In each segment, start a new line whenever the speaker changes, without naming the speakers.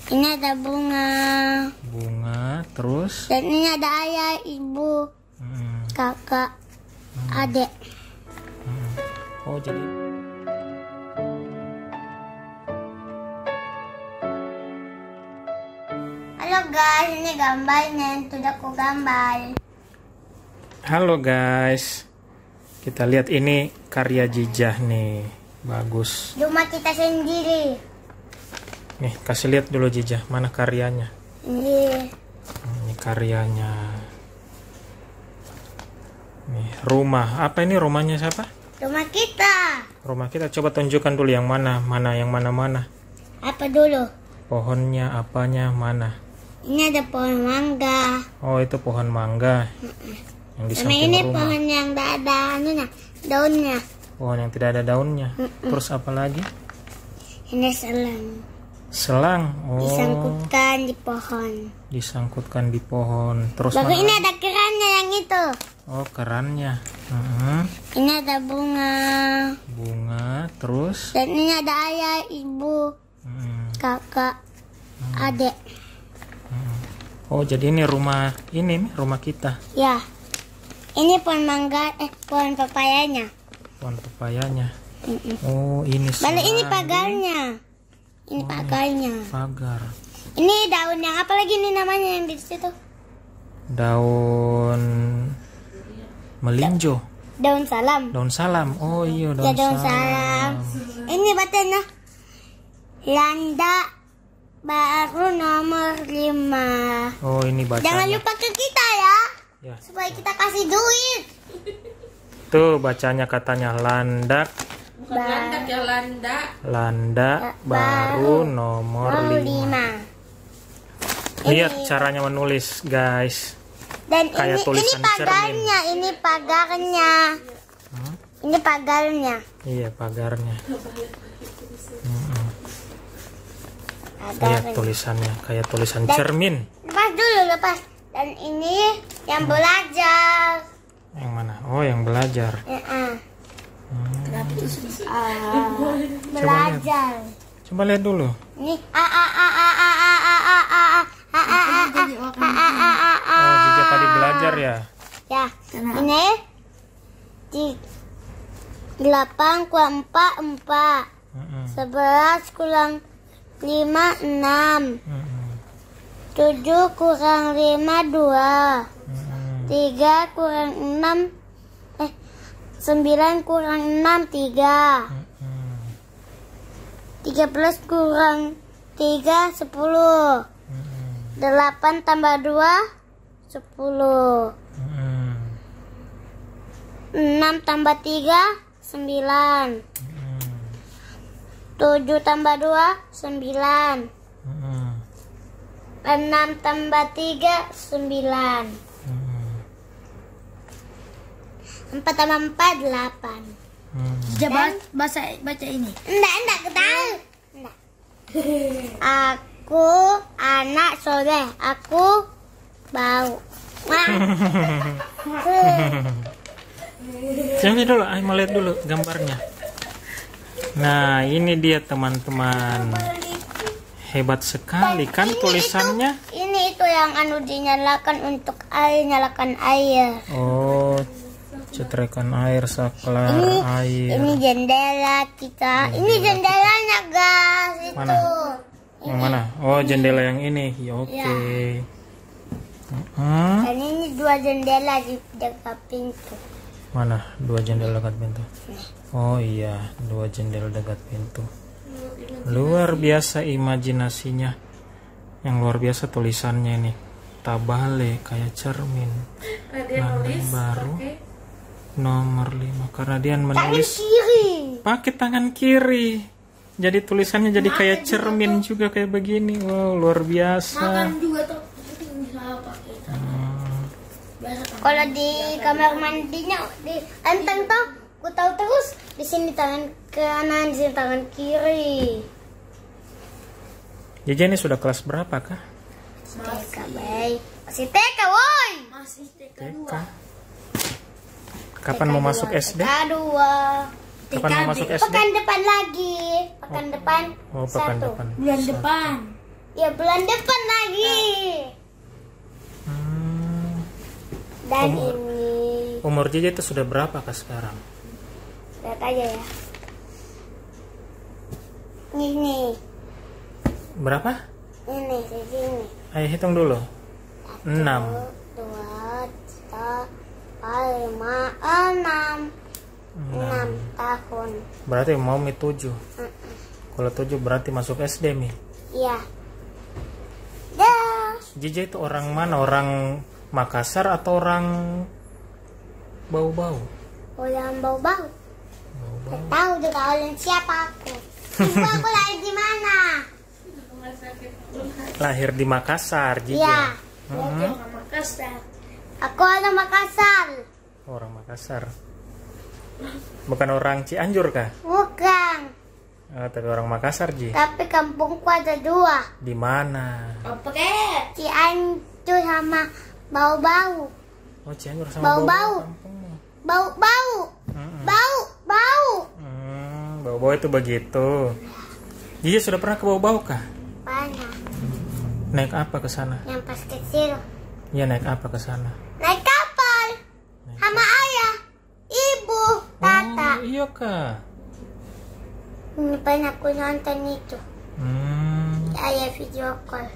Ini ada bunga.
Bunga, terus?
Dan ini ada ayah, ibu, kakak, adik.
Oh, jadi
Halo guys, ini gambarnya yang sudah aku gambar.
halo guys. Kita lihat ini karya Jijah nih. Bagus.
Rumah kita sendiri.
Nih, kasih lihat dulu Jijah, mana karyanya?
Ini.
Ini karyanya. Nih, rumah. Apa ini rumahnya siapa?
Rumah kita.
Rumah kita. Coba tunjukkan dulu yang mana, yang mana.
Apa dulu?
Pohonnya, apanya, mana?
Ini ada pohon mangga.
Oh, itu pohon mangga. Yang di
Sama
samping
ini
rumah.
pohon yang tidak ada anunya, daunnya.
Pohon yang tidak ada daunnya. Terus apa lagi?
Ini selang.
Selang. Oh,
Disangkutkan di pohon.
disangkutkan di pohon. Terus
Baru
mana?
ini ada kerannya yang itu.
Oh, kerannya.
Ini ada bunga.
Bunga, terus?
Dan ini ada ayah, ibu, kakak, adik.
Oh, jadi ini rumah nih rumah kita.
Ya. Ini pohon mangga, pohon papayanya.
Pohon pepayanya. Oh, ini
Lalu ini
selang.
pagarnya. Ini pagarnya.
Pagar.
Ini daun yang apa lagi nih namanya yang di situ?
Daun melinjo.
Daun salam.
Daun salam. Oh iya, daun,
Ya, daun
salam.
salam. Ini bacanya Landa baru nomor 5.
Oh, ini bacanya.
Jangan lupa ke kita ya,
Ya.
supaya kita kasih duit.
Tuh bacanya katanya landak.
Bukan landak ya, landa.
Landa baru nomor 5. Lihat caranya menulis, guys.
Dan
Kayak
ini
tulisan
pagarnya, ini pagarnya. Ini pagarnya.
Iya, pagarnya. Lihat
Pagarnya.
tulisannya kayak tulisan
Dan-
cermin.
Lepas dulu, lepas. Dan ini yang belajar.
Yang mana? Oh, yang belajar.
Belajar.
Coba lihat dulu.
Ini a a a a a a a a a a
Oh, Jijah tadi belajar ya.
ya. Ini 8 kurang 4 4. 11 kurang 5 6. 7 kurang 5 2. 3 kurang 6 9 kurang 6 3. 13 kurang 3 10. 8 tambah 2 10. 6 tambah 3 9. 7 tambah 2 9. 6 tambah 3 9. 4 tambah 4 8.
Coba baca ini.
Enggak ketahu. Enggak. Aku anak soleh. Aku bau. Wah.
Sini dulu, ayo mau lihat dulu gambarnya. Nah, ini dia teman-teman. Hebat sekali kan tulisannya.
Ini itu yang anu dinyalakan untuk air, nyalakan air.
Oh, cetrekan air, saklar air.
Ini jendela kita. Ini jendelanya, guys. Itu.
Mana? Yang mana? Oh, jendela yang ini. Ya, oke.
Dan ini 2 jendela di dekat pintu.
Mana? 2 jendela dekat pintu. Oh iya, 2 jendela dekat pintu. Luar biasa imajinasinya. Yang luar biasa tulisannya ini. Tabale kayak cermin. Lantai baru nomor 5. Karena dia menulis
Kiri.
pakai tangan kiri. Jadi tulisannya jadi kayak cermin juga kayak begini. Wow, luar biasa.
Juga tuh bisa pakai.
Kalau di kamar mandinya di enteng tuh, ku tahu terus di sini tangan kanan, di sini tangan kiri.
Jaja ini sudah kelas berapa kah?
TK, baik. Masih TK, woi.
Masih TK
TK. Kapan mau masuk SD?
TK 2.
Kapan mau masuk SD?
Pekan depan lagi. Pekan depan.
Oh, pekan
satu.
depan.
bulan depan.
Ya bulan depan lagi. Dan ini
Umur Jija itu sudah berapa kah sekarang?
lihat aja ya. Ini.
Berapa?
Ini segini.
Ayo hitung dulu. 6.
1, 2, 3, 4, 5, 6. 6 tahun.
Berarti mau Mi 7. Kalau 7 berarti masuk SD Mi.
Iya. Dah.
Jija itu orang mana? Orang Makassar atau orang Bau-Bau?
Orang bau-bau. Gak tahu juga orang siapa aku. Ibu aku lahir di mana?
Lahir di Makassar, Jija.
Iya.
Makassar.
Aku orang Makassar.
Orang Makassar. Bukan orang Cianjur kah?
Bukan.
Tapi orang Makassar, Ji.
Tapi kampungku ada 2.
Di mana?
Apa kek?
Cianjur sama bau-bau.
Oh, Cianjur sama
Bau-bau.
kampungmu.
Bau-bau. Bau-bau.
Bau-Bau itu begitu. Jija sudah pernah ke Bau-Bau kah?
Mana?
Naik apa ke sana?
Yang pas kecil.
Ya, naik apa ke sana?
Naik kapal. Sama ayah. Ibu. Tata.
Oh, iya kah?
Ini pernah aku nonton itu. Ayah video call.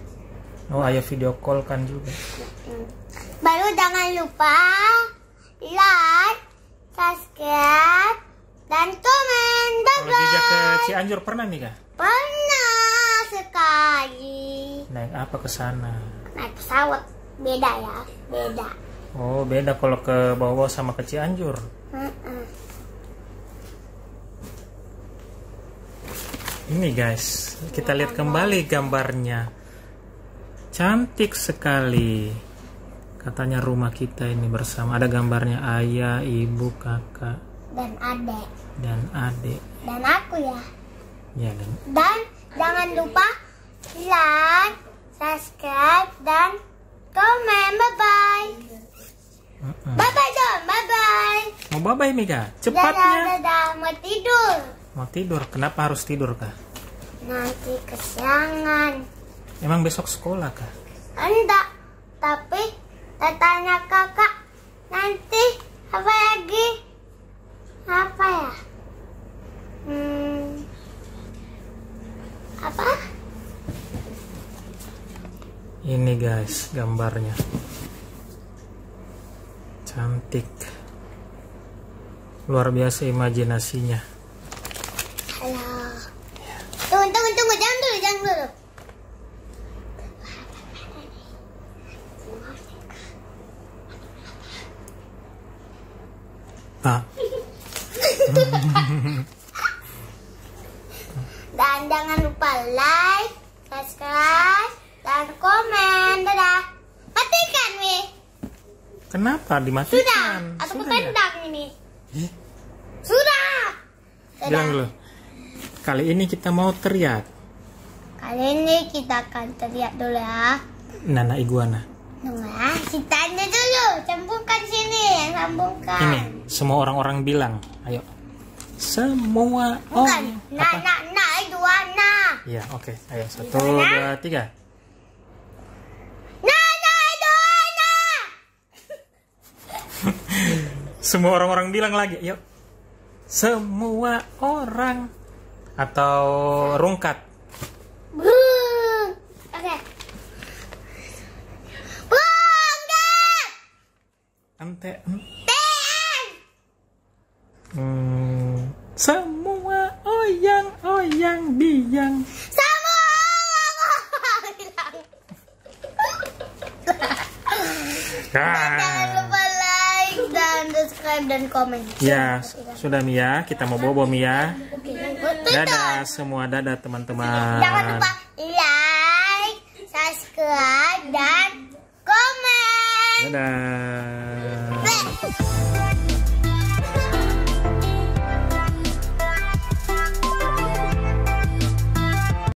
Oh, ayah video call kan juga.
Baru jangan lupa like, subscribe, dan komen.
Kalau Jija ke
Bye-bye.
Cianjur pernah nih kah?
Pernah sekali.
Naik apa ke sana?
Naik pesawat. Beda ya. Beda.
Oh, beda kalau ke Bau-Bau sama ke Cianjur. Ini guys, kita lihat kembali gambarnya. Cantik sekali. Katanya rumah kita ini bersama. Ada gambarnya ayah, ibu, kakak,
Dan adek.
dan adik.
Dan aku ya.
Ya, dan
Dan jangan lupa like, subscribe, dan komen. Bye-bye. Bye-bye John. Bye-bye.
mau bye-bye Mega.
Dadah,
Cepatnya.
dadah. Mau tidur.
Mau tidur. Kenapa harus tidur kah?
Nanti kesiangan.
Emang besok sekolah kah?
Enggak. Tapi tanya kakak. Nanti apa lagi? Apa ya? Apa?
Ini guys gambarnya. Cantik. Luar biasa imajinasinya.
Halo. Tunggu. Jangan dulu.
Ah,
Dan jangan lupa like, subscribe, dan komen. Dadah. Matikan, Mi.
kenapa
Sudah.
dimatikan?
Aku
Sudah ya?
tendang ini.
Eh,
Sudah.
bilang dulu. Kali ini kita mau teriak.
Kali ini kita akan teriak dulu ya.
Nana iguana.
Nah, kita aja dulu. Sambungkan sini. Sambungkan.
Ini semua orang-orang bilang. Ayo. Semua.
Bukan.
Apa?
Nah, iguana.
Iya, oke. Ayo 1, 2, 3.
Nah, iguana.
Semua orang-orang bilang lagi. Yuk. Semua orang. Atau rungkat.
Oke. Bungkat.
Ente.
Ten.
Semua oyang biang.
Semua orang bilang. Jangan lupa like dan subscribe dan komen.
Ya, sudah Mia, kita mau bobo Mia.
Tutup.
Dadah semua, dadah teman-teman.
Jangan lupa like, subscribe, dan komen.
Dadah.